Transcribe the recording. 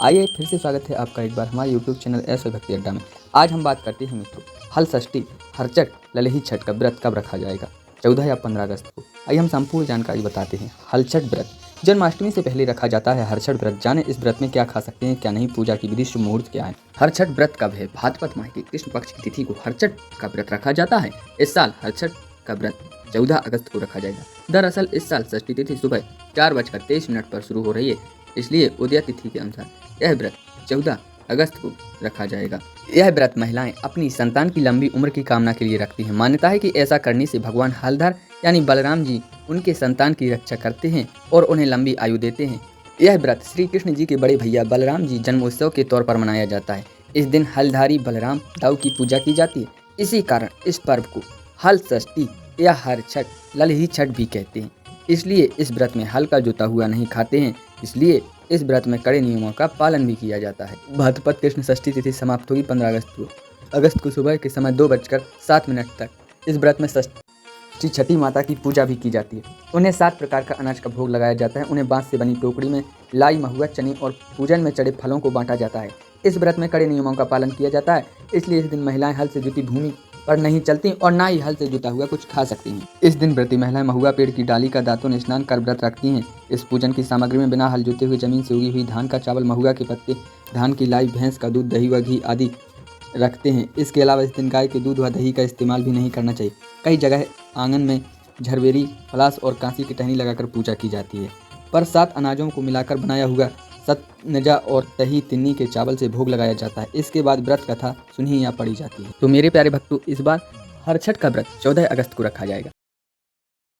आइए फिर से स्वागत है आपका एक बार हमारे यूट्यूब चैनल ऐसे भक्ति अड्डा में। आज हम बात करते हैं मित्रों, हल षष्ठी, हरचट, ललही छठ का व्रत कब रखा जाएगा, 14 या 15 अगस्त को। आइए हम संपूर्ण जानकारी बताते हैं। हलचट व्रत जन्माष्टमी से पहले रखा जाता है। हरछठ व्रत, जाने इस व्रत में क्या खा सकते हैं क्या नहीं, पूजा की विधि, शुभ मुहूर्त क्या है। हरछठ व्रत कब है? भाद्रपद माह की कृष्ण पक्ष की तिथि को हरछठ का व्रत रखा जाता है। इस साल हरछठ का व्रत 14 अगस्त को रखा जाएगा। दरअसल इस साल षष्ठी तिथि सुबह 4:23 पर शुरू हो रही है, इसलिए उदय तिथि के अनुसार यह व्रत 14 अगस्त को रखा जाएगा। यह व्रत महिलाएं अपनी संतान की लंबी उम्र की कामना के लिए रखती हैं। मान्यता है कि ऐसा करने से भगवान हलधर यानी बलराम जी उनके संतान की रक्षा करते हैं और उन्हें लंबी आयु देते हैं। यह व्रत श्री कृष्ण जी के बड़े भैया बलराम जी जन्मोत्सव के तौर पर मनाया जाता है। इस दिन हलधारी बलराम दाऊ की पूजा की जाती है। इसी कारण इस पर्व को हल षष्ठी या हरछठ, ललही छठ भी कहते हैं। इसलिए इस व्रत में हल का जोता हुआ नहीं खाते हैं, इसलिए इस व्रत में कड़े नियमों का पालन भी किया जाता है। भाद्रपद कृष्ण षष्ठी तिथि समाप्त होगी 15 अगस्त को सुबह के समय 2:07 तक। इस व्रत में षष्ठी छठी माता की पूजा भी की जाती है। उन्हें 7 प्रकार का अनाज का भोग लगाया जाता है। उन्हें बांस से बनी टोकरी में लाई, महुआ, चने और पूजन में चढ़े फलों को बांटा जाता है। इस व्रत में कड़े नियमों का पालन किया जाता है, इसलिए इस दिन महिलाएं हल से जुती भूमि पर नहीं चलती और ना ही हल से जुता हुआ कुछ खा सकती हैं। इस दिन व्रती महिलाएं महुआ पेड़ की डाली का दांतों ने स्नान कर व्रत रखती हैं। इस पूजन की सामग्री में बिना हल जोते हुए जमीन से उगी हुई धान का चावल, महुआ के पत्ते, धान की लाई, भैंस का दूध, दही व घी आदि रखते हैं। इसके अलावा इस दिन गाय के दूध व दही का इस्तेमाल भी नहीं करना चाहिए। कई जगह आंगन में झरबेरी, पलास और कांसी की टहनी लगाकर पूजा की जाती है। पर 7 अनाजों को मिलाकर बनाया हुआ सतनजा और दही तिन्नी के चावल से भोग लगाया जाता है। इसके बाद व्रत कथा सुनी या पढ़ी जाती है। तो मेरे प्यारे भक्तों, इस बार हरछठ का व्रत 14 अगस्त को रखा जाएगा।